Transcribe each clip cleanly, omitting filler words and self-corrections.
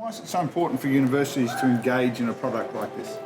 Why is it so important for universities to engage in a product like this?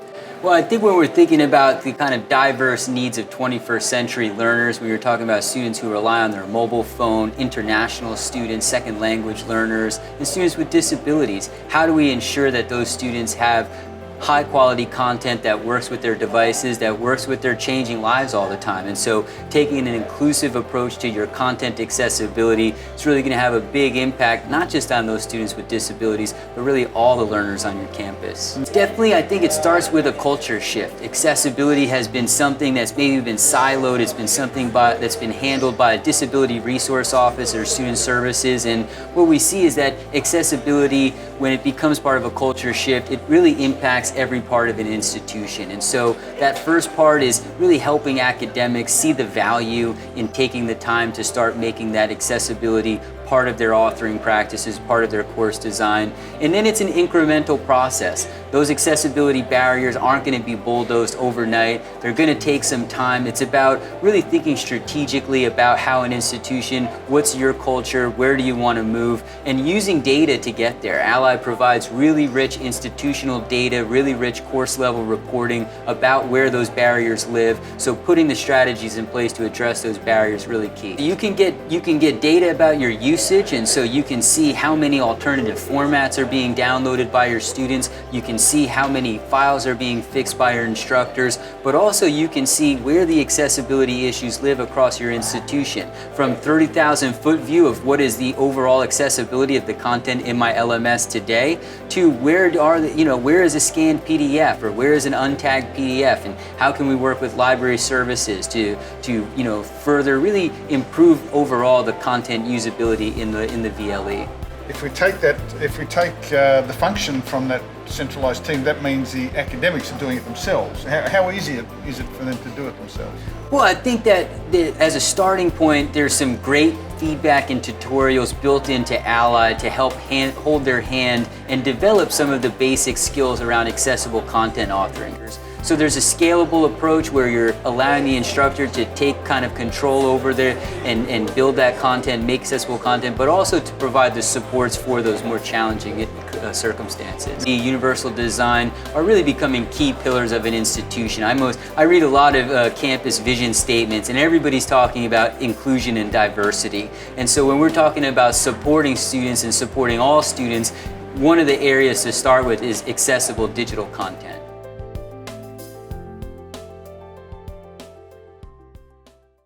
Well, I think when we're thinking about the kind of diverse needs of 21st century learners, we were talking about students who rely on their mobile phone, international students, second language learners, and students with disabilities. How do we ensure that those students have high quality content that works with their devices, that works with their changing lives all the time? And so taking an inclusive approach to your content accessibility is really going to have a big impact, not just on those students with disabilities, but really all the learners on your campus. Definitely, I think it starts with a culture shift. Accessibility has been something that's maybe been siloed. It's been something that's been handled by a disability resource office or student services. And what we see is that accessibility, when it becomes part of a culture shift, it really impacts every part of an institution. And so that first part is really helping academics see the value in taking the time to start making that accessibility part of their authoring practices, part of their course design. And then it's an incremental process. Those accessibility barriers aren't going to be bulldozed overnight. They're going to take some time. It's about really thinking strategically about how an institution, what's your culture, where do you want to move, and using data to get there. Ally provides really rich institutional data, really rich course level reporting about where those barriers live. So putting the strategies in place to address those barriers is really key. You can get data about your usage, and so you can see how many alternative formats are being downloaded by your students. You can see how many files are being fixed by your instructors, but also you can see where the accessibility issues live across your institution. From 30,000 foot view of what is the overall accessibility of the content in my LMS today, to where is a scanned PDF or where is an untagged PDF, and how can we work with library services to further really improve overall the content usability in the BbAlly. If we take the function from that centralised team, that means the academics are doing it themselves. How easy is it for them to do it themselves? Well, I think that as a starting point, there's some great feedback and tutorials built into Ally to help hold their hand and develop some of the basic skills around accessible content authoring. So there's a scalable approach where you're allowing the instructor to take kind of control over there and build that content, make accessible content, but also to provide the supports for those more challenging circumstances. The universal design are really becoming key pillars of an institution. I read a lot of campus vision statements, and everybody's talking about inclusion and diversity. And so when we're talking about supporting students and supporting all students, one of the areas to start with is accessible digital content.